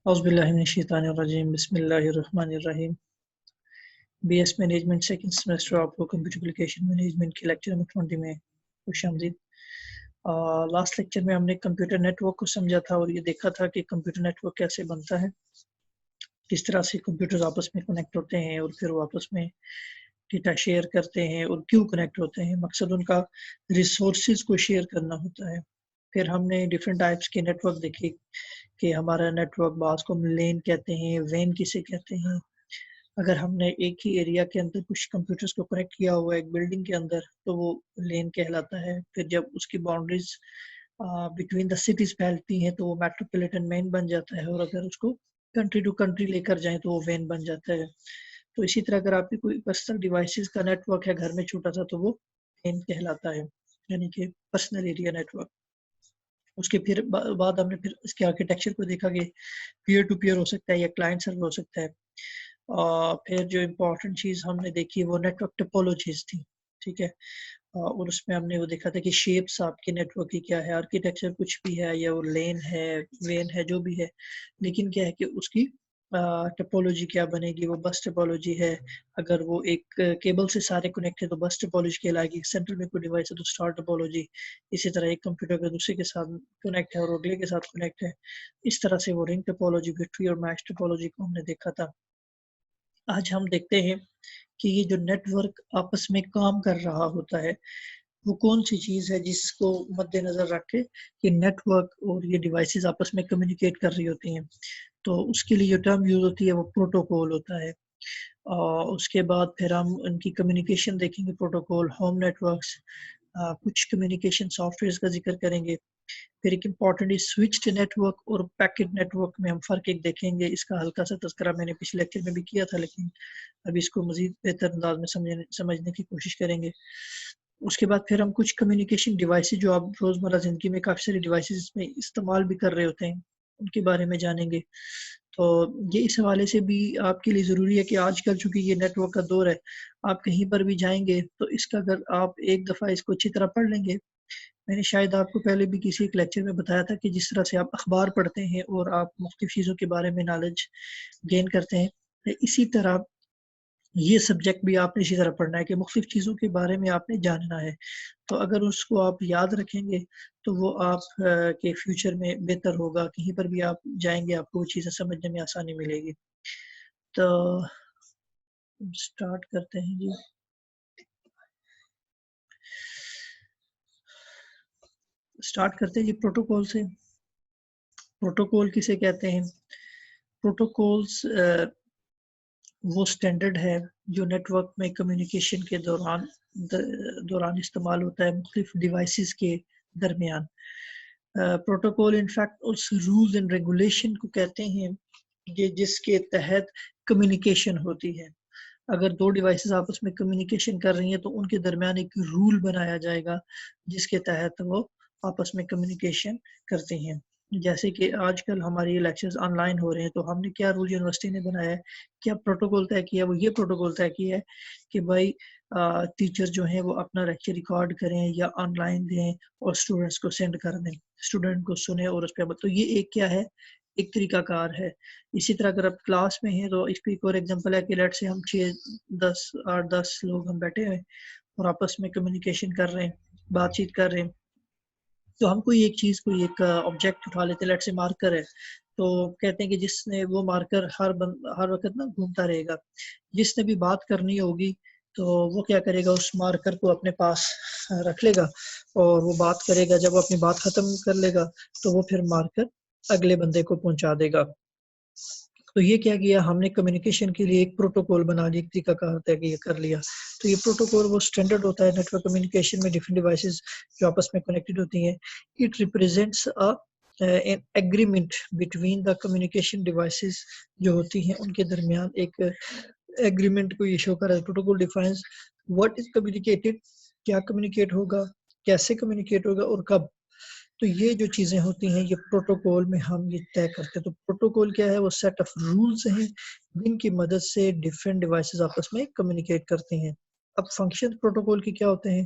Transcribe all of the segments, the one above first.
औज़ुबिल्लाहिमिनश्शैतानिर्रजीम बिस्मिल्लाहिर्रहमानिर्रहीम। BS management second semester आपको computer application management के लेक्चर नंबर 20 में खुशामदीद। लास्ट लेक्चर में हमने कंप्यूटर नेटवर्क को समझा था और ये देखा था कि कंप्यूटर नेटवर्क कैसे बनता है, किस तरह से कंप्यूटर्स आपस में कनेक्ट होते हैं और फिर वो आपस में डेटा शेयर करते हैं और क्यों कनेक्ट होते हैं। मकसद उनका रिसोर्सेज को शेयर करना होता है। फिर हमने डिफरेंट टाइप्स के नेटवर्क देखे कि हमारा नेटवर्क बाज़ को हम लेन कहते हैं, वैन किसे कहते हैं। अगर हमने एक ही एरिया के अंदर कुछ कंप्यूटर्स को कनेक्ट किया हुआ है एक बिल्डिंग के अंदर तो वो लेन कहलाता है। फिर जब उसकी बाउंड्रीज बिटवीन द सिटीज फैलती हैं तो वो मेट्रोपॉलिटन मेन बन जाता है, और अगर उसको कंट्री टू कंट्री लेकर जाएं तो वो वैन बन जाता है। तो इसी तरह अगर आपकी कोई पर्सनल डिवाइसेस का नेटवर्क है घर में छोटा सा तो वो वैन कहलाता है, यानी कि पर्सनल एरिया नेटवर्क। उसके फिर बाद हमने फिर इसके आर्किटेक्चर को देखा कि पीयर टू पीयर हो सकता है या क्लाइंट सर्वर हो सकता है। फिर जो इम्पोर्टेंट चीज़ हमने देखी वो नेटवर्क टोपोलॉजीज थी, ठीक है। और उसमें हमने वो देखा था कि शेप्स आपके नेटवर्क की क्या है, आर्किटेक्चर कुछ भी है या वो लेन है, वेन है, जो भी है, लेकिन क्या है कि उसकी टोपोलॉजी क्या बनेगी, वो बस टोपोलॉजी है। अगर वो एक केबल से सारे कनेक्ट है तो बस टोपोलॉजी कहलाएगी। सेंट्रल में कोई डिवाइस है तो स्टार टोपोलॉजी। इसी तरह एक कंप्यूटर अगर दूसरे के साथ कनेक्ट है और अगले के साथ कनेक्ट है, इस तरह से वो रिंग टोपोलॉजी, विक्ट्री और मैच टोपोलॉजी को हमने देखा था। आज हम देखते हैं कि ये जो नेटवर्क आपस में काम कर रहा होता है वो कौन सी चीज़ है जिसको मद्देनजर रख के कि नेटवर्क और ये डिवाइसेस आपस में कम्युनिकेट कर रही होती हैं। तो उसके लिए जो टर्म यूज़ होती है वो प्रोटोकॉल होता है। उसके बाद फिर हम उनकी कम्युनिकेशन देखेंगे, प्रोटोकॉल, होम नेटवर्क्स, कुछ कम्युनिकेशन सॉफ्टवेयर्स का जिक्र करेंगे। फिर एक इम्पॉर्टेंट स्विच्ड नेटवर्क और पैकेट नेटवर्क में हम फ़र्क एक देखेंगे। इसका हल्का सा तज़किरा मैंने पिछले लेक्चर में भी किया था, लेकिन अभी इसको मज़ीद बेहतर अंदाज में समझने की कोशिश करेंगे। उसके बाद फिर हम कुछ कम्युनिकेशन डिवाइसेस जो आप रोज़मर्रा ज़िंदगी में काफ़ी सारी डिवाइसेस में इस्तेमाल भी कर रहे होते हैं, उनके बारे में जानेंगे। तो ये इस हवाले से भी आपके लिए ज़रूरी है कि आजकल चूँकि ये नेटवर्क का दौर है, आप कहीं पर भी जाएँगे तो इसका अगर आप एक दफ़ा इसको अच्छी तरह पढ़ लेंगे। मैंने शायद आपको पहले भी किसी एक लेक्चर में बताया था कि जिस तरह से आप अखबार पढ़ते हैं और आप मुख्तलिफ़ चीज़ों के बारे में नॉलेज गेन करते हैं, इसी तरह ये सब्जेक्ट भी आपने इसी तरह पढ़ना है कि मुख्तलिफ़ चीज़ों के बारे में आपने जानना है। तो अगर उसको आप याद रखेंगे तो वो आप के फ्यूचर में बेहतर होगा, कहीं पर भी आप जाएँगे आपको वो चीज़ें समझने में आसानी मिलेगी। तो स्टार्ट करते हैं जी। स्टार्ट करते हैं जी प्रोटोकॉल से। प्रोटोकॉल किसे कहते हैं? प्रोटोकॉल्स वो स्टैंडर्ड है जो नेटवर्क में कम्युनिकेशन के दौरान इस्तेमाल होता है मुख्तलिफ डिवाइसेस के दरमियान। प्रोटोकॉल इनफैक्ट उस रूल्स एंड रेगुलेशन को कहते हैं ये जिसके तहत कम्युनिकेशन होती है। अगर दो डिवाइसेस आपस में कम्युनिकेशन कर रही हैं तो उनके दरमियान एक रूल बनाया जाएगा जिसके तहत वो आपस में कम्युनिकेशन करते हैं। जैसे कि आजकल हमारे ये लेक्चर्स ऑनलाइन हो रहे हैं तो हमने क्या रूल यूनिवर्सिटी ने बनाया है, क्या प्रोटोकॉल तय किया, वो ये प्रोटोकॉल तय किया है कि भाई टीचर जो हैं वो अपना लेक्चर रिकॉर्ड करें या ऑनलाइन दें और स्टूडेंट्स को सेंड कर दें, स्टूडेंट को सुने और उस पर। तो ये एक क्या है, एक तरीकाकार है। इसी तरह अगर आप क्लास में हैं तो इसकी एक और एग्जांपल है कि लेट से हम 8-10 लोग हम बैठे हैं और आपस में कम्युनिकेशन कर रहे हैं, बातचीत कर रहे हैं। तो हम कोई एक चीज़, कोई एक ऑब्जेक्ट उठा लेते हैं, लेट से मार्कर है, तो कहते हैं कि जिसने वो मार्कर हर वक़्त ना घूमता रहेगा। जिसने भी बात करनी होगी तो वो क्या करेगा, उस मार्कर को अपने पास रख लेगा और वो बात करेगा। जब वो अपनी बात ख़त्म कर लेगा तो वो फिर मार्कर अगले बंदे को पहुँचा देगा। तो ये क्या किया हमने, कम्युनिकेशन के लिए एक प्रोटोकॉल बना लिया, एक तरीकाकार तय किया कर लिया। तो ये प्रोटोकॉल वो स्टैंडर्ड होता है नेटवर्क कम्युनिकेशन में डिफरेंट डिवाइसेस जो आपस में कनेक्टेड होती हैं। It represents an agreement between the communication devices जो होती हैं उनके दरमियान एक एग्रीमेंट को ये शो कर रहा है। Protocol defines what is communicated, क्या कम्युनिकेट होगा, कैसे कम्युनिकेट होगा और कब। तो ये जो चीज़ें होती हैं ये प्रोटोकॉल में हम ये तय करते हैं। तो प्रोटोकॉल क्या है, वो सेट ऑफ रूल्स हैं जिनकी मदद से डिफरेंट डिवाइसेस आपस में कम्युनिकेट करते हैं। अब फंक्शन प्रोटोकॉल के क्या होते हैं,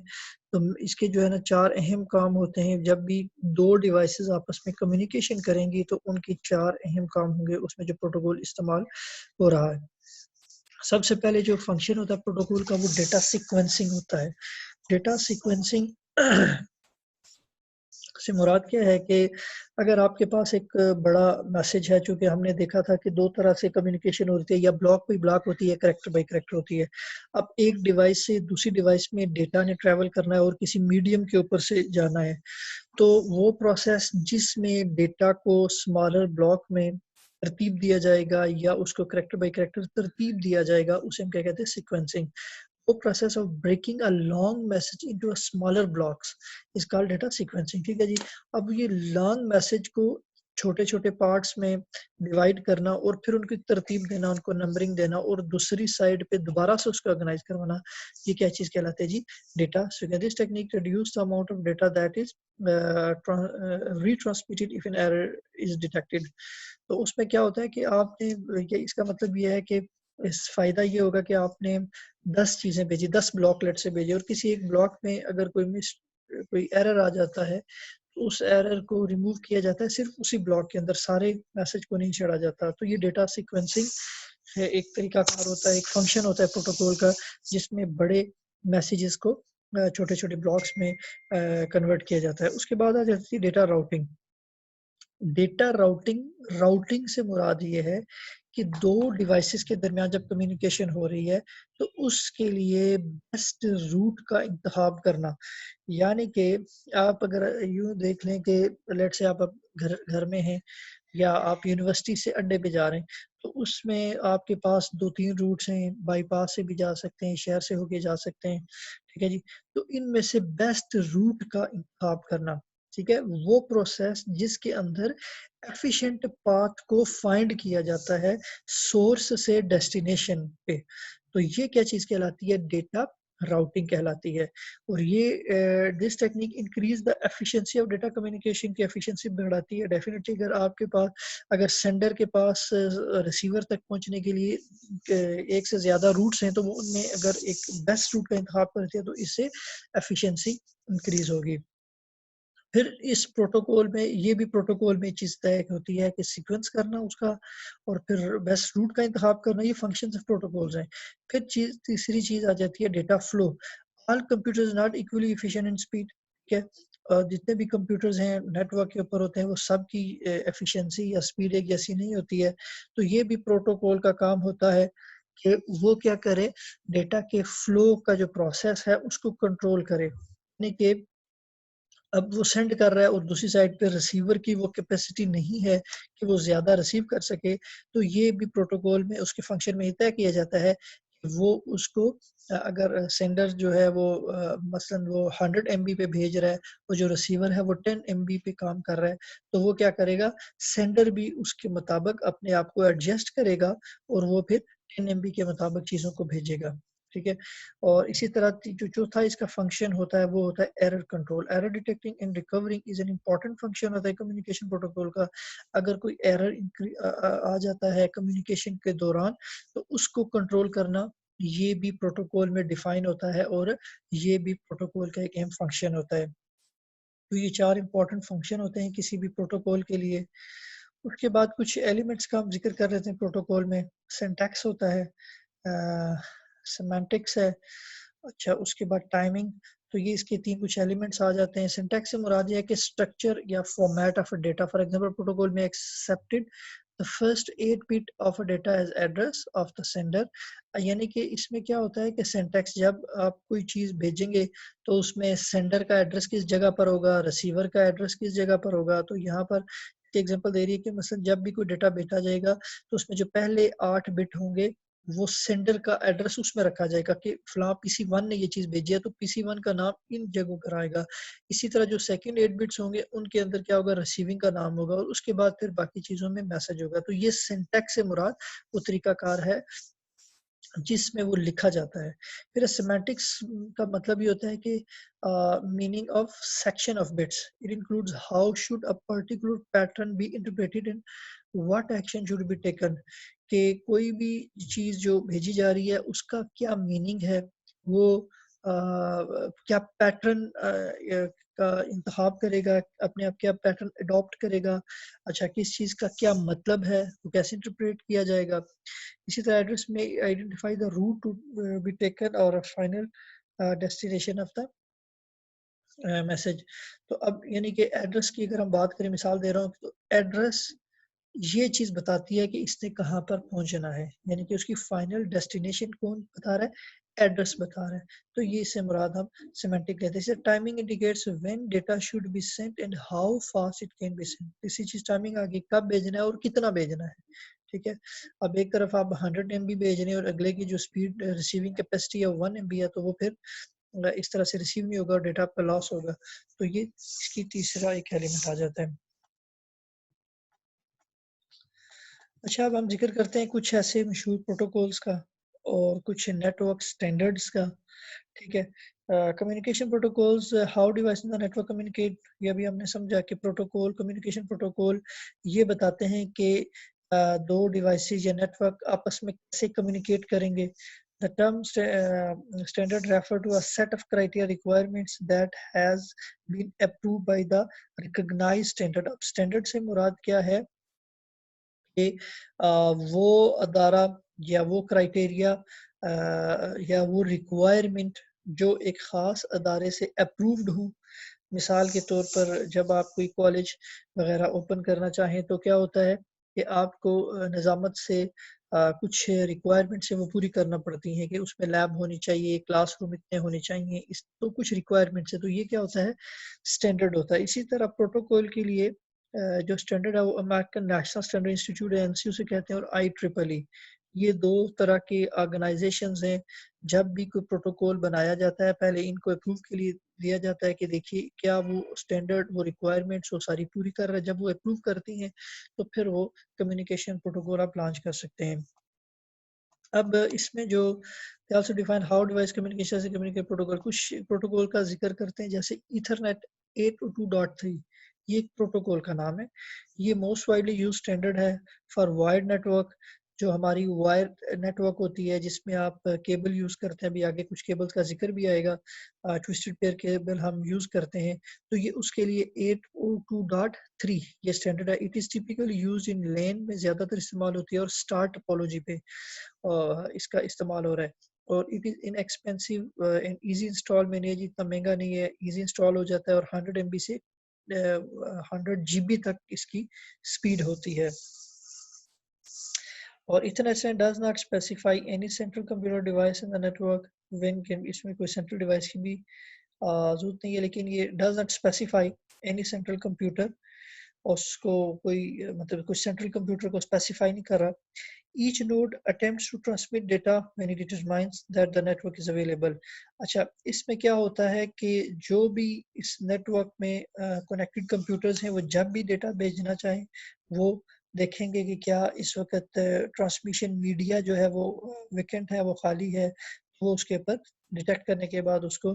तो इसके जो है ना 4 अहम काम होते हैं। जब भी 2 डिवाइसेस आपस में कम्युनिकेशन करेंगी तो उनके 4 अहम काम होंगे उसमें जो प्रोटोकॉल इस्तेमाल हो रहा है। सबसे पहले जो फंक्शन होता है प्रोटोकॉल का वो डेटा सीक्वेंसिंग होता है। डेटा सीक्वेंसिंग से मुराद क्या है कि अगर आपके पास एक बड़ा मैसेज है, चूँकि हमने देखा था कि 2 तरह से कम्युनिकेशन होती है, या ब्लॉक बाय ब्लॉक होती है, कैरेक्टर बाय कैरेक्टर होती है। अब एक डिवाइस से दूसरी डिवाइस में डेटा ने ट्रैवल करना है और किसी मीडियम के ऊपर से जाना है, तो वो प्रोसेस जिसमें डेटा को स्मॉलर ब्लॉक में तरतीब दिया जाएगा या उसको कैरेक्टर बाय कैरेक्टर तरतीब दिया जाएगा, उसे हम क्या कहते हैं, सीक्वेंसिंग। वो process of breaking a long message into a smaller blocks is called data sequencing. ठीक है जी। अब ये लॉन्ग मैसेज को छोटे छोटे पार्ट्स में डिवाइड करना और फिर उनकी तरतीब देना, उनको नंबरिंग देना और दूसरी साइड पे दोबारा से उसको ऑर्गेनाइज करवाना, ये क्या चीज कहलाती है जी, data sequencing. This technique reduce the amount of data that is retransmitted if an error is detected। तो उसमें क्या होता है कि आपने इसका मतलब ये है कि इस फायदा ये होगा कि आपने 10 चीजें भेजी, 10 ब्लॉक लेट से भेजे, और किसी एक ब्लॉक में अगर कोई एरर आ जाता है तो उस एरर को रिमूव किया जाता है सिर्फ उसी ब्लॉक के अंदर, सारे मैसेज को नहीं छोड़ा जाता। तो ये डेटा सीक्वेंसिंग है, एक तरीका कार होता है, एक फंक्शन होता है प्रोटोकॉल का, जिसमें बड़े मैसेजेस को छोटे छोटे ब्लॉक्स में कन्वर्ट किया जाता है। उसके बाद आ जाती है data routing. Data routing routing से मुराद ये है कि 2 डिवाइसेस के दरमियान जब कम्युनिकेशन हो रही है तो उसके लिए बेस्ट रूट का इंतखाब करना। यानी कि आप अगर यूँ देख लें कि लेट्स से आप अब घर घर में हैं या आप यूनिवर्सिटी से अड्डे पे जा रहे हैं, तो उसमें आपके पास 2-3 रूट्स हैं, बाईपास से भी जा सकते हैं, शहर से होके जा सकते हैं, ठीक है जी। तो इनमें से बेस्ट रूट का इंतखाब करना, ठीक है, वो प्रोसेस जिसके अंदर एफिशिएंट पाथ को फाइंड किया जाता है सोर्स से डेस्टिनेशन पे, तो ये क्या चीज़ कहलाती है, डेटा राउटिंग कहलाती है। और ये this technique increase the efficiency of data communication की एफिशिएंसी बढ़ाती है डेफिनेटली। अगर आपके पास अगर सेंडर के पास रिसीवर तक पहुंचने के लिए एक से ज़्यादा रूट्स हैं, तो वो उनमें अगर एक बेस्ट रूट का इंतखाब करते हैं तो इससे एफिशिएंसी इंक्रीज होगी। फिर इस प्रोटोकॉल में ये भी प्रोटोकॉल में चीज़ तय होती है कि सीक्वेंस करना उसका और फिर बेस्ट रूट का इंतखाब करना, ये फंक्शंस ऑफ प्रोटोकॉल्स हैं। फिर तीसरी चीज़ आ जाती है data flow. All computers not equally efficient in speed, ठीक है। जितने भी कंप्यूटर्स हैं नेटवर्क के ऊपर होते हैं, वो सब की एफिशिएंसी या स्पीड एक जैसी नहीं होती है। तो ये भी प्रोटोकॉल का काम होता है कि वो क्या करे, डेटा के फ्लो का जो प्रोसेस है उसको कंट्रोल करे, यानी कि अब वो सेंड कर रहा है और दूसरी साइड पे रिसीवर की वो कैपेसिटी नहीं है कि वो ज़्यादा रिसीव कर सके, तो ये भी प्रोटोकॉल में उसके फंक्शन में तय किया जाता है कि वो उसको अगर सेंडर जो है वो मसलन वो 100 एमबी पे भेज रहा है और जो रिसीवर है वो 10 एमबी पे काम कर रहा है, तो वो क्या करेगा, सेंडर भी उसके मुताबिक अपने आप को एडजस्ट करेगा और वो फिर 10 एमबी के मुताबिक चीज़ों को भेजेगा, ठीक है। और इसी तरह जो चौथा इसका फंक्शन होता है वो होता है error control. Error detecting and recovering is an important function होता है कम्युनिकेशन प्रोटोकॉल का। अगर कोई एरर आ जाता है कम्युनिकेशन के दौरान, तो उसको कंट्रोल करना ये भी प्रोटोकॉल में डिफाइन होता है और ये भी प्रोटोकॉल का एक अहम फंक्शन होता है। तो ये 4 इंपॉर्टेंट फंक्शन होते हैं किसी भी प्रोटोकॉल के लिए। उसके बाद कुछ एलिमेंट्स का हम जिक्र कर रहे थे प्रोटोकॉल में। सिंटैक्स होता है, सेमांटिक्स है, अच्छा उसके बाद टाइमिंग। तो ये इसके 3 कुछ एलिमेंट्स आ जाते हैं। सिंटैक्स से मुराद ये है कि स्ट्रक्चर या format of a data. For example protocol में accepted the first 8 bit of a data as address of the sender. यानी कि इसमें क्या होता है कि सिंटैक्स जब आप कोई चीज़ भेजेंगे तो उसमें सेंडर का एड्रेस किस जगह पर होगा, रिसीवर का एड्रेस किस जगह पर होगा। तो यहाँ पर एग्जांपल दे रही है कि मसलन जब भी कोई डेटा भेजा जाएगा तो उसमें जो पहले 8 बिट होंगे वो सेंडर का एड्रेस उसमें रखा जाएगा कि फलां PC1 ने ये चीज़ भेजी है, तो PC1 का नाम इन जगहों पर आएगा। इसी तरह जो सेकंड 8 बिट्स होंगे उनके अंदर क्या होगा, रिसीविंग का नाम होगा और उसके बाद फिर बाकी चीज़ों में मैसेज होगा। तो ये सिंटैक्स से मुराद वो तरीकाकार है जिसमें वो लिखा जाता है। फिर सेमांटिक्स का मतलब ये होता है कि meaning of section of bits. It includes how should a particular pattern be interpreted and what action should be taken. कि कोई भी चीज़ जो भेजी जा रही है उसका क्या मीनिंग है, वो क्या पैटर्न का इंतखाब करेगा, अपने आप क्या पैटर्न अडॉप्ट करेगा, अच्छा किस चीज़ का क्या मतलब है, वो कैसे इंटरप्रेट किया जाएगा। इसी तरह एड्रेस में identify the route to be taken और final destination of the message. तो अब यानी कि एड्रेस की अगर हम बात करें, मिसाल दे रहा हूँ, तो एड्रेस ये चीज़ बताती है कि इसने कहाँ पर पहुंचना है, यानी कि उसकी फाइनल डेस्टिनेशन कौन बता रहा है, एड्रेस बता रहा है। तो ये इससे मुराद हम सिमेंटिक लेते हैं। Timing indicates when data should be sent and how fast it can be sent. इसी चीज़ टाइमिंग आगे कब भेजना है और कितना भेजना है, ठीक है। अब एक तरफ आप 100 MB भेज रहे हैं और अगले की जो स्पीड रिसीविंग कैपेसिटी है 1 MB है, तो वो फिर इस तरह से रिसीव नहीं होगा और डेटा आपका लॉस होगा। तो ये इसकी तीसरा एक एलिमेंट आ जाता है। अच्छा, अब हम जिक्र करते हैं कुछ ऐसे मशहूर प्रोटोकॉल्स का और कुछ नेटवर्क स्टैंडर्ड्स का, ठीक है। Communication protocols, how device in the network communicate. ये अभी हमने समझा कि प्रोटोकॉल, कम्युनिकेशन प्रोटोकॉल ये बताते हैं कि दो डिवाइसेस या नेटवर्क आपस में कैसे कम्युनिकेट करेंगे। The term standard refer to a set of criteria requirements that has been approved by the recognized standard. अब स्टैंडर्ड से मुराद क्या है कि वो अदारा या वो क्राइटेरिया या वो रिक्वायरमेंट जो एक ख़ास अदारे से अप्रूव्ड हो। मिसाल के तौर पर जब आप कोई कॉलेज वगैरह ओपन करना चाहें तो क्या होता है कि आपको निज़ामत से कुछ रिक्वायरमेंट्स हैं वो पूरी करना पड़ती हैं कि उसमें लैब होनी चाहिए, क्लासरूम इतने होने चाहिए, इस तो कुछ रिक्वायरमेंट्स है, तो ये क्या होता है, स्टैंडर्ड होता है। इसी तरह प्रोटोकॉल के लिए जो स्टैंडर्ड है वो अमेरिकन नेशनल स्टैंडर्ड इंस्टीट्यूट है, एनसीयू से कहते हैं, और IEEE। ये दो तरह के ऑर्गेनाइजेशंस हैं। जब भी कोई प्रोटोकॉल बनाया जाता है पहले इनको अप्रूव के लिए दिया जाता है कि देखिए क्या वो स्टैंडर्ड, वो रिक्वायरमेंट्स वो सारी पूरी कर रहा है। जब वो अप्रूव करती हैं तो फिर वो कम्युनिकेशन प्रोटोकॉल आप लॉन्च कर सकते हैं। अब इसमें जो they also define how device communication से कम्युनिकेट प्रोटोकॉल, कुछ प्रोटोकॉल का जिक्र करते हैं जैसे ईथरनेट 802.3। ये एक प्रोटोकॉल का नाम है। ये मोस्ट वाइडली यूज स्टैंडर्ड है फॉर वायर्ड नेटवर्क। जो हमारी वायर नेटवर्क होती है जिसमें आप केबल यूज करते हैं, अभी आगे कुछ केबल्स का जिक्र भी आएगा, ट्विस्टेड पेयर केबल हम यूज करते हैं, तो ये उसके लिए 802.3 ये स्टैंडर्ड है। It is typically use in LAN में ज्यादातर इस्तेमाल होती है और स्टार टोपोलॉजी पे इसका इस्तेमाल हो रहा है। और it is inexpensive and easy install, manage इतना महंगा नहीं है, इजी इंस्टॉल हो जाता है और 100 MB से 100 GB तक इसकी स्पीड होती है। और इथरनेट से does not specify any central computer device in the network when can, इसमें कोई सेंट्रल डिवाइस की भी जरूरत नहीं है, लेकिन ये does not specify any central computer, उसको कोई मतलब कुछ सेंट्रल कंप्यूटर को स्पेसिफाई नहीं कर रहा। Each node attempts to transmit data when it determines that the network is available. अच्छा, इसमें क्या होता है कि जो भी इस नेटवर्क में कनेक्टेड कंप्यूटर्स हैं वो जब भी डेटा भेजना चाहें वो देखेंगे कि क्या इस वक्त ट्रांसमिशन मीडिया जो है वो वेकेंट है, वो खाली है, वो उसके ऊपर डिटेक्ट करने के बाद उसको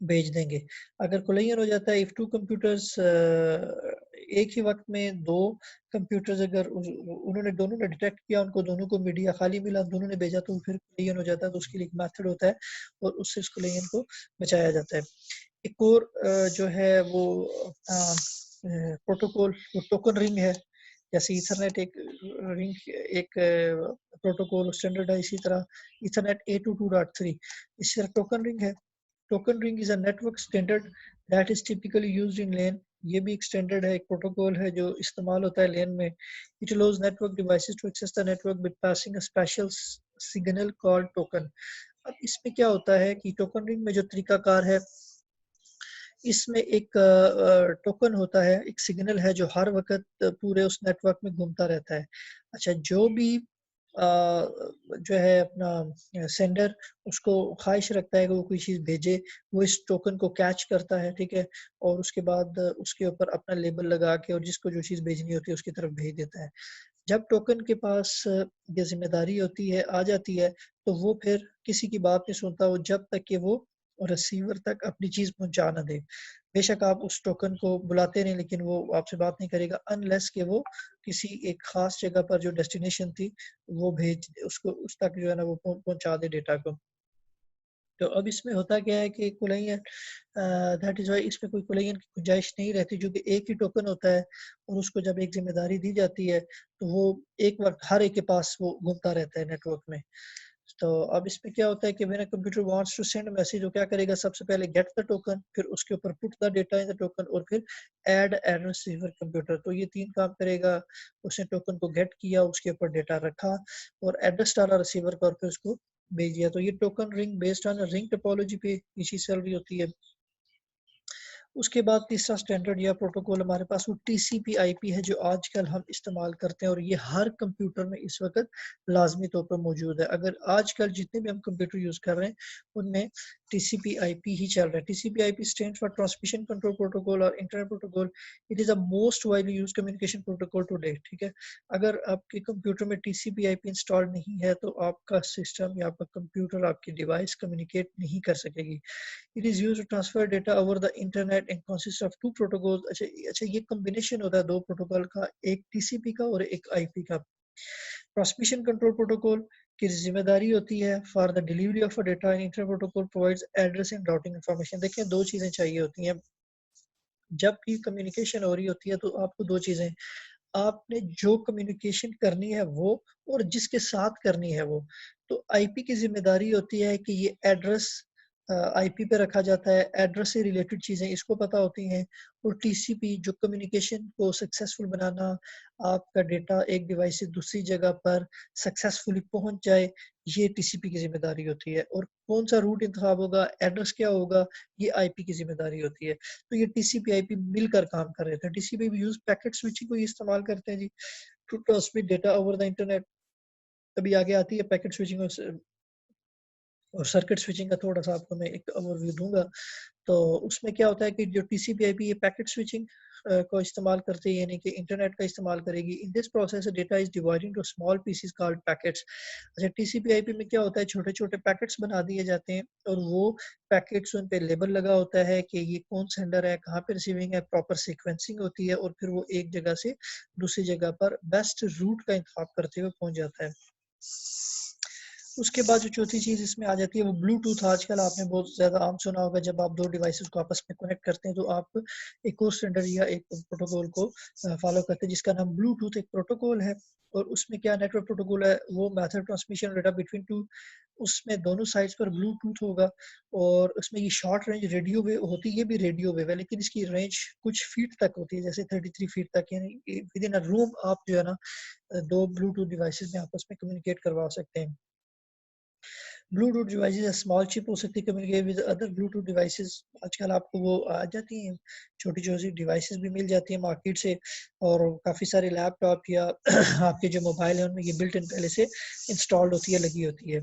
भेज देंगे। अगर कोलिजन हो जाता है, इफ टू कंप्यूटर्स एक ही वक्त में दो कंप्यूटर्स अगर उन्होंने दोनों ने डिटेक्ट किया, उनको दोनों को मीडिया खाली मिला, दोनों ने भेजा, तो फिर कोलिजन हो जाता है। तो उसके लिए एक मेथड होता है और उससे उस कोलिजन को बचाया जाता है। एक और जो है वो प्रोटोकॉल, वो टोकन रिंग है। जैसे ईथरनेट एक रिंग, एक प्रोटोकॉल स्टैंडर्ड है, इसी तरह ईथरनेट 802.3 इस तरह टोकन रिंग है। Token ring is a network standard that is typically used in LAN। ये भी एक स्टैंडर्ड है, एक प्रोटोकॉल है जो इस्तेमाल होता है LAN में। It allows network devices to access the network with passing a special signal called token. अब इसमें क्या होता है कि टोकन रिंग में जो तरीकाकार है, इसमें एक टोकन होता है, एक सिग्नल है जो हर वक्त पूरे उस नेटवर्क में घूमता रहता है। अच्छा, जो भी जो है अपना सेंडर उसको ख्वाहिश रखता है कि वो कोई चीज़ भेजे, वो इस टोकन को कैच करता है, ठीक है, और उसके बाद उसके ऊपर अपना लेबल लगा के और जिसको जो चीज़ भेजनी होती है उसकी तरफ भेज देता है। जब टोकन के पास ये जिम्मेदारी होती है, आ जाती है, तो वो फिर किसी की बात नहीं सुनता, वो जब तक कि वो रिसीवर तक अपनी चीज़ पहुँचा ना दे। बेशक आप उस टोकन को बुलाते रहें लेकिन वो आपसे बात नहीं करेगा अनलेस कि वो किसी एक ख़ास जगह पर जो डेस्टिनेशन थी वो भेज उसको उस तक जो है ना वो पहुँचा दे डेटा को। तो अब इसमें होता क्या है कि कोलिजन, दैट इज़ वाई इसमें कोई कोलिजन की गुंजाइश नहीं रहती, जो कि एक ही टोकन होता है और उसको जब एक जिम्मेदारी दी जाती है तो वो एक वक्त हर एक के पास वो घूमता रहता है नेटवर्क में। तो अब इसमें क्या होता है कि when a computer wants to send message, वो क्या करेगा, सबसे पहले गेट द टोकन, फिर उसके ऊपर put the data in the token, और फिर ऐड एड्रेस रिसीवर कंप्यूटर। तो ये तीन काम करेगा। उसने टोकन को गेट किया, उसके ऊपर डेटा रखा और एड्रेस डाला रिसीवर का और फिर उसको भेज दिया। तो ये token ring based on ring topology पे ये चीज चल रही होती है। उसके बाद तीसरा स्टैंडर्ड या प्रोटोकॉल हमारे पास वो टीसीपी आईपी है, जो आजकल हम इस्तेमाल करते हैं और ये हर कंप्यूटर में इस वक्त लाजमी तौर पर मौजूद है। अगर आजकल जितने भी हम कंप्यूटर यूज कर रहे हैं उनमें टीसीपी आईपी ही चल रहा है। TCP IP stand for transmission control protocol और internet protocol. It is the most widely use communication protocol today. ठीक है, अगर आपके कंप्यूटर में टीसीपी आईपी इंस्टॉल नहीं है तो आपका सिस्टम या आपका कंप्यूटर, आपकी डिवाइस कम्युनिकेट नहीं कर सकेगी। It is used to transfer data over the internet and consists of two protocols। अच्छा ये कॉम्बिनेशन होता है दो प्रोटोकॉल का, एक टीसीपी का और एक आईपी का। ट्रांसमिशन कंट्रोल प्रोटोकॉल की जिम्मेदारी होती है for the delivery of data and internet protocol provides address and routing information. देखिए दो चीजें चाहिए होती हैं जब भी कम्युनिकेशन हो रही होती है, तो आपको दो चीजें, आपने जो कम्युनिकेशन करनी है वो और जिसके साथ करनी है वो। तो आईपी की जिम्मेदारी होती है कि ये एड्रेस आईपी पे रखा जाता है, एड्रेस से रिलेटेड चीज़ें इसको पता होती हैं। और टीसीपी जो कम्युनिकेशन को सक्सेसफुल बनाना, आपका डेटा एक डिवाइस से दूसरी जगह पर सक्सेसफुली पहुंच जाए, ये टीसीपी की जिम्मेदारी होती है। और कौन सा रूट इंतखाब होगा, एड्रेस क्या होगा, ये आईपी की जिम्मेदारी होती है। तो ये टीसीपी आईपी मिलकर काम कर रहे थे। टीसीपी यूज पैकेट स्विचिंग को इस्तेमाल करते हैं जी, to transmit data over the internet. अभी आगे आती है पैकेट स्विचिंग और सर्किट स्विचिंग का थोड़ा सा आपको मैं एक ओवरव्यू दूंगा। तो उसमें क्या होता है कि जो टीसीपी आईपी ये पैकेट स्विचिंग को इस्तेमाल करते हैं, यानी कि इंटरनेट का इस्तेमाल करेगी। In this process data is divided into small pieces called packets. अच्छा, टीसीपी आईपी में क्या होता है, छोटे छोटे पैकेट्स बना दिए जाते हैं और वो पैकेट्स उन पे लेबल लगा होता है कि ये कौन सेंडर है, कहाँ पे रिसीविंग है, प्रॉपर सीक्वेंसिंग होती है और फिर वो एक जगह से दूसरी जगह पर बेस्ट रूट का इंतखाब करते हुए पहुंच जाता है। उसके बाद जो चौथी चीज़ इसमें आ जाती है वो ब्लूटूथ। आजकल आपने बहुत ज़्यादा आम सुना होगा, जब आप दो डिवाइसेस को आपस में कनेक्ट करते हैं तो आप एक और स्टैंडर्ड या एक प्रोटोकॉल को फॉलो करते हैं जिसका नाम ब्लूटूथ एक प्रोटोकॉल है। और उसमें क्या नेटवर्क प्रोटोकॉल है, वो method transmission data between two, उसमें दोनों साइड्स पर ब्लूटूथ होगा। और उसमें ये शॉर्ट रेंज रेडियो वेव होती है, ये भी रेडियो वेव है लेकिन इसकी रेंज कुछ फीट तक होती है, जैसे 33 फीट तक, यानी विद इन अ रूम आप जो है ना दो ब्लूटूथ डिवाइसेस में आपस में कम्युनिकेट करवा सकते हैं। ब्लूटूथ डिवाइसेस स्मॉल चिप हो सकती है, communicate with other Bluetooth devices. आजकल आपको वो आ जाती हैं, छोटी छोटी डिवाइसेस भी मिल जाती हैं मार्केट से। और काफ़ी सारे लैपटॉप या आपके जो मोबाइल है उनमें ये बिल्ट इन पहले से इंस्टॉल्ड होती है, लगी होती है।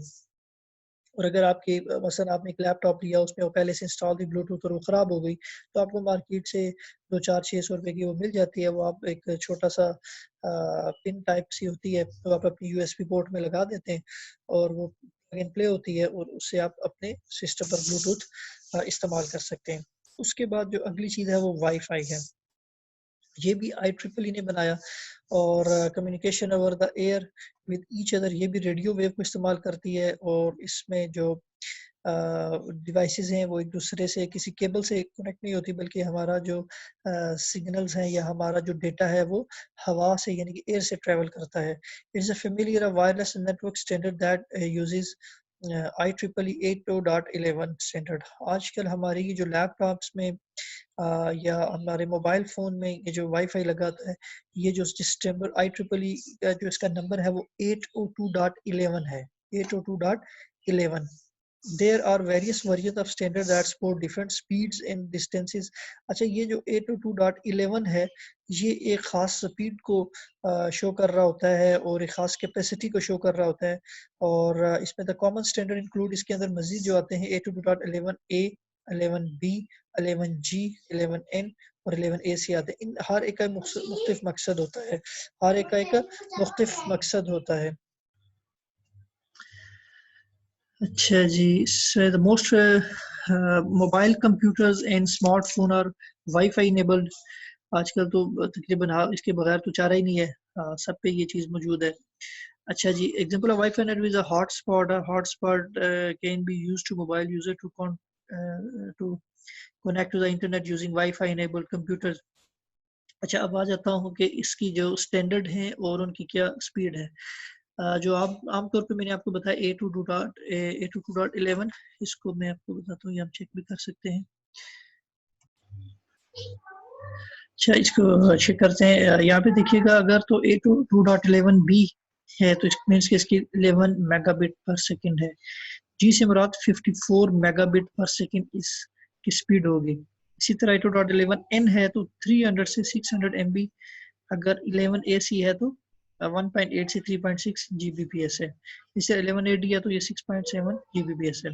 और अगर आपकी मसलन आपने एक लैपटॉप लिया, उसमें वो पहले से इंस्टॉल थी ब्लूटूथ और वो ख़राब हो गई, तो आपको मार्केट से 2-4-600 रुपए की वो मिल जाती है। वो आप एक छोटा सा पिन टाइप सी होती है, तो आप अपनी यूएसबी पोर्ट में लगा देते हैं और वो प्लग एंड प्ले होती है और उससे आप अपने सिस्टम पर ब्लूटूथ इस्तेमाल कर सकते हैं। उसके बाद जो अगली चीज़ है वो वाईफाई है। ये भी IEEE ने बनाया और communication over the air with each other, ये भी रेडियो वेव को इस्तेमाल करती है। और इसमें जो डिवाइसेस हैं वो एक दूसरे से किसी केबल से कनेक्ट नहीं होती, बल्कि हमारा जो सिग्नल्स हैं या हमारा जो डेटा है वो हवा से यानी कि एयर से ट्रेवल करता है। It is a familiar wireless network standard that uses IEEE 802.11 standard. आजकल हमारी ये जो लैपटॉप्स में या हमारे मोबाइल फ़ोन में ये जो वाईफ़ाई लगाता है, ये जो सिस्टम IEEE का जो इसका नंबर है वो 802.11 है, 802.11। There are various versions of standard that support different speeds and distances। अच्छा, ये जो 802.11 है, ये एक ख़ास स्पीड को शो कर रहा होता है और एक ख़ास कैपेसिटी को शो कर रहा होता है। और इसमें द कॉमन स्टैंडर्ड इंक्लूड, इसके अंदर मज़ीद जो आते हैं 802.11a, 11b, 11g, 11n और 11a से आते हैं। इन हर एक का मुख्तलिफ मकसद होता है, हर एक का एक मुख्तलिफ मकसद होता है। अच्छा जी, so the most mobile computers and smartphone are Wi-Fi enabled। आजकल तो तकरीबन इसके बगैर तो चारा ही नहीं है, सब पे ये चीज़ मौजूद है। अच्छा जी, example of Wi-Fi network is a hotspot. A hotspot can be used to mobile user to connect to the internet using Wi-Fi enabled computers. अच्छा, अब आ जाता हूँ कि इसकी जो स्टैंडर्ड है और उनकी क्या स्पीड है। जो आप आमतौर पे मैंने आपको बताया A22.11, इसको मैं आपको बताता हूँ, ये आप चेक भी कर सकते हैं। अच्छा, इसको चेक करते हैं। यहाँ पे देखिएगा, अगर तो A22.11b है तो इट मीन्स कि इसकी 11 मेगाबिट पर सेकंड है। जी से मुराद 54 मेगाबिट पर सेकंड इसकी स्पीड होगी। इसी तरह A2.11n है तो 300 से 600 MB, अगर 11AC है तो 1.8 से 3.6 GBps है। इसे 11AD है तो ये 6.7 GBps है।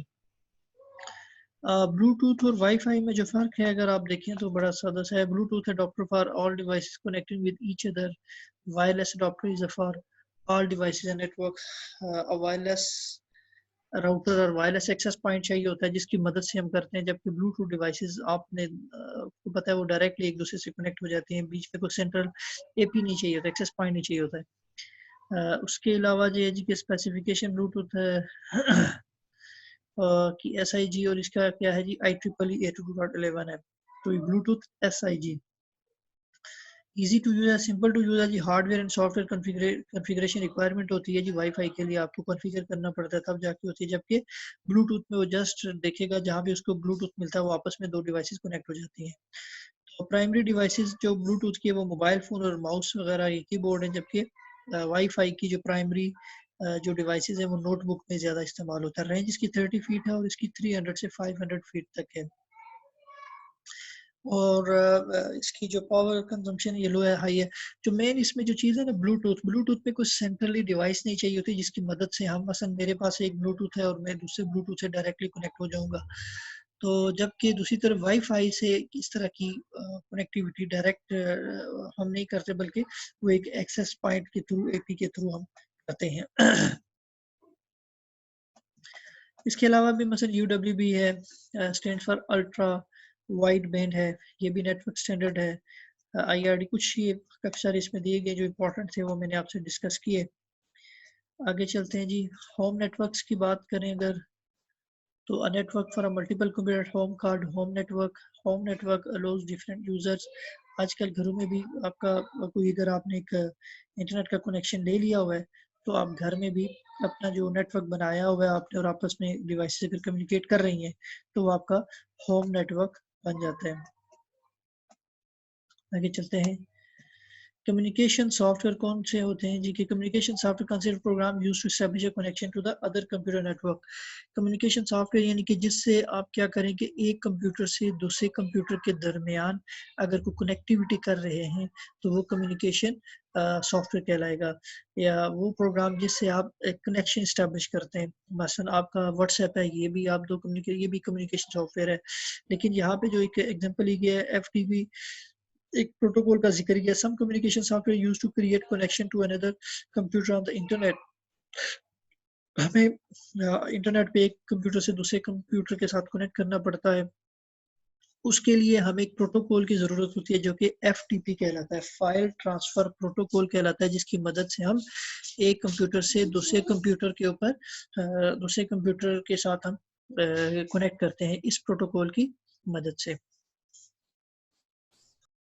ब्लूटूथ और वाईफाई में जो फ़र्क है अगर आप देखें तो बड़ा सादा सा है। Bluetooth adopter for all devices connecting with each other, wireless adopter is for all devices and network. Wireless router और वायरलेस एक्सेस पॉइंट चाहिए होता है जिसकी मदद से हम करते हैं, जबकि ब्लूटूथ डिवाइसेस आपने आपको पता है वो डायरेक्टली एक दूसरे से कनेक्ट हो जाती हैं, बीच में कोई सेंट्रल एपी नहीं चाहिए होता, एक्सेस पॉइंट नहीं चाहिए होता है। उसके अलावा जो है जी के स्पेसिफिकेशन ब्लूटूथ है कि SIG और इसका क्या है जी IEEE 822.11 है। तो ये Bluetooth SIG easy to use है, सिंपल टू यूज है जी। Hardware and software configuration requirement होती है जी, वाईफाई के लिए आपको कॉन्फ़िगर करना पड़ता है तब जाके होती है, जबकि ब्लूटूथ में वो जस्ट देखेगा जहाँ भी उसको ब्लूटूथ मिलता है वो आपस में दो डिवाइसेस कनेक्ट हो जाती हैं। तो प्राइमरी डिवाइसेस जो ब्लूटूथ की है वो मोबाइल फ़ोन और माउस वगैरह ये कीबोर्ड है, जबकि वाईफाई की जो प्राइमरी जो डिवाइसेस है वो नोटबुक में ज़्यादा इस्तेमाल होता है। रेंज इसकी 30 फीट है और इसकी 300 से 500 फीट तक है। और इसकी जो पावर कंजम्पशन ये लो है, हाई है। जो मेन इसमें जो चीज़ है ना, ब्लूटूथ पे कोई सेंट्रली डिवाइस नहीं चाहिए होती जिसकी मदद से हम, मसलन मेरे पास एक ब्लूटूथ है और मैं दूसरे ब्लूटूथ से डायरेक्टली कनेक्ट हो जाऊंगा। तो जबकि दूसरी तरफ वाईफाई से इस तरह की कनेक्टिविटी डायरेक्ट हम नहीं करते, बल्कि वो एक एक्सेस पॉइंट के थ्रू, एपी के थ्रू हम करते हैं। इसके अलावा भी मसलन UWB है, stand for ultra wide band है, ये भी नेटवर्क स्टैंडर्ड है। IRD कुछ ये काफ़ी सारे इसमें दिए गए जो इम्पोर्टेंट थे वो मैंने आपसे डिस्कस किए। आगे चलते हैं जी। होम नेटवर्क्स की बात करें अगर, तो a network for a multiple computer at home called home network allows different users। आजकल घरों में भी आपका कोई, अगर आपने एक इंटरनेट का कनेक्शन ले लिया हुआ है तो आप घर में भी अपना जो नेटवर्क बनाया हुआ है आपने और आपस में डिवाइस से फिर कम्युनिकेट कर रही हैं तो वो आपका होम नेटवर्क बन जाता है। आगे चलते हैं। कम्युनिकेशन सॉफ्टवेयर कौन से होते हैं जी? कि communication software consider program used to establish a connection to the other computer network. Communication software यानी कि जिससे आप क्या करें कि एक कंप्यूटर से दूसरे कंप्यूटर के दरमियान अगर कोई कनेक्टिविटी कर रहे हैं तो वो कम्युनिकेशन सॉफ्टवेयर कहलाएगा। या वो प्रोग्राम जिससे आप एक कनेक्शन इस्टेब्लिश करते हैं, मसलन आपका व्हाट्सएप है, ये भी आप ये भी कम्युनिकेशन सॉफ्टवेयर है। लेकिन यहाँ पे जो एक एग्जांपल ली गया है FTP, एक प्रोटोकॉल का जिक्र किया। Some communication software used to create connection to another computer on the internet. हमें इंटरनेट पे एक कंप्यूटर से दूसरे कंप्यूटर के साथ कनेक्ट करना पड़ता है, उसके लिए हमें एक प्रोटोकॉल की ज़रूरत होती है जो कि FTP कहलाता है, फाइल ट्रांसफ़र प्रोटोकॉल कहलाता है, जिसकी मदद से हम एक कंप्यूटर से दूसरे कंप्यूटर के ऊपर दूसरे कंप्यूटर के साथ हम कनेक्ट करते हैं इस प्रोटोकॉल की मदद से।